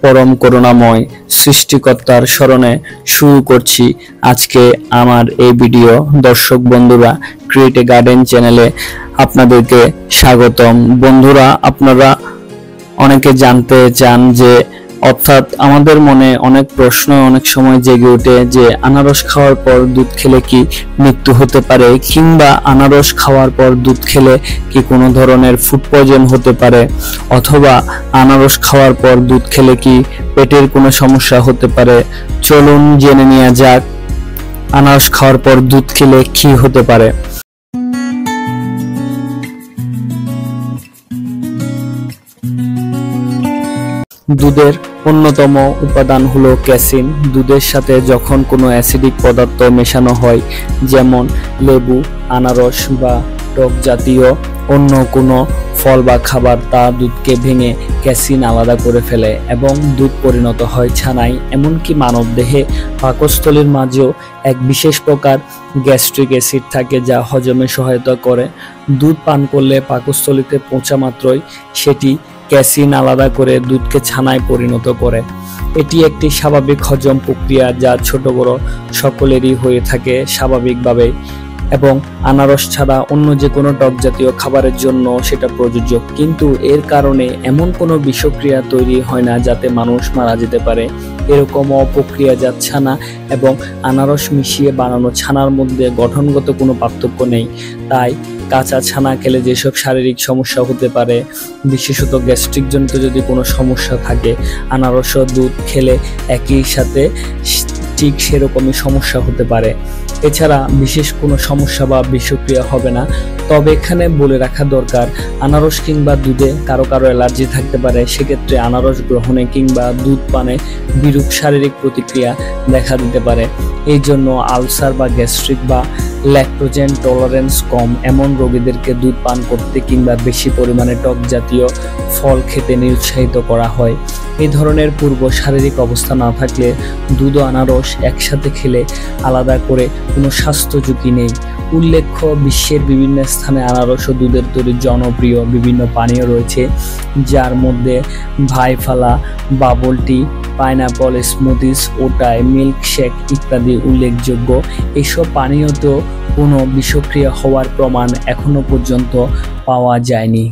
পরম করুণাময় সৃষ্টিকর্তার স্মরণে শুরু করছি আজকে আমার এই ভিডিও। দর্শক বন্ধুরা, ক্রিয়েট এ গার্ডেন চ্যানেলে আপনাদেরকে স্বাগতম। বন্ধুরা, আপনারা অনেকে জানতে চান যে অর্থাৎ আমাদের মনে অনেক প্রশ্ন অনেক সময় জেগে ওঠে যে আনারস খাওয়ার পর দুধ খেলে কি মৃত্যু হতে পারে, কিংবা আনারস খাওয়ার পর দুধ খেলে কি কোনো ধরনের ফুড পয়জন হতে পারে, অথবা আনারস খাওয়ার পর দুধ খেলে কি পেটের কোনো সমস্যা হতে পারে। চলুন জেনে নেওয়া যাক আনারস খাওয়ার পর দুধ খেলে কি হতে পারে। দুধের অন্যতম উপাদান হলো ক্যাসিন। দুধের সাথে যখন কোনো অ্যাসিডিক পদার্থ মেশানো হয়, যেমন লেবু, আনারস বা টক জাতীয় অন্য কোনো ফল বা খাবার, তা দুধকে ভেঙে ক্যাসিন আলাদা করে ফেলে এবং দুধ পরিণত হয় ছানায়। এমনকি মানবদেহে পাকস্থলীর মাঝেও এক বিশেষ প্রকার গ্যাস্ট্রিক অ্যাসিড থাকে যা হজমে সহায়তা করে। দুধ পান করলে পাকস্থলীতে পৌঁছা মাত্রই সেটি ক্যাসিন আলাদা করে দুধকে ছানায় পরিণত করে। এটি একটি স্বাভাবিক হজম প্রক্রিয়া যা ছোট বড় সকলেরই হয়ে থাকে স্বাভাবিকভাবে, এবং আনারস ছাড়া অন্য যে কোনো টক জাতীয় খাবারের জন্য সেটা প্রযোজ্য। কিন্তু এর কারণে এমন কোনো বিষক্রিয়া তৈরি হয় না যাতে মানুষ মারা যেতে পারে। এরকম অপ্রক্রিয়াজাত ছানা এবং আনারস মিশিয়ে বানানো ছানার মধ্যে গঠনগত কোনো পার্থক্য নেই। তাই কাঁচা ছানা খেলে যেসব শারীরিক সমস্যা হতে পারে, বিশেষত গ্যাস্ট্রিক জনিত যদি কোনো সমস্যা থাকে, আনারস ও দুধ খেলে একই সাথে ঠিক সেরকমই সমস্যা হতে পারে। এছাড়া বিশেষ কোনো সমস্যা বা বিষক্রিয়া হবে না। তবে এখানে বলে রাখা দরকার, আনারস কিংবা দুধে কারো কারো অ্যালার্জি থাকতে পারে। সেক্ষেত্রে আনারস গ্রহণে কিংবা দুধ পানে বিরূপ শারীরিক প্রতিক্রিয়া দেখা দিতে পারে। এই জন্য আলসার বা গ্যাস্ট্রিক বা ল্যাকটোজেন টলারেন্স কম এমন রোগীদেরকে দুধ পান করতে কিংবা বেশি পরিমাণে টক জাতীয় ফল খেতে নিরুৎসাহিত করা হয়। এই ধরনের পূর্ব শারীরিক অবস্থা না থাকলে দুধ ও আনারস একসাথে খেলে আলাদা করে কোনো স্বাস্থ্য ঝুঁকি নেই। উল্লেখ্য, বিশ্বের বিভিন্ন স্থানে আনারস ও দুধের তৈরি জনপ্রিয় বিভিন্ন পানীয় রয়েছে, যার মধ্যে ভাইফালা, বাবল টি, পাইনাপল স্মুদিস, ওটাই, মিল্কশেক ইত্যাদি উল্লেখযোগ্য। এসব পানীয়তেও কোনো বিষক্রিয়া হওয়ার প্রমাণ এখনো পর্যন্ত পাওয়া যায়নি।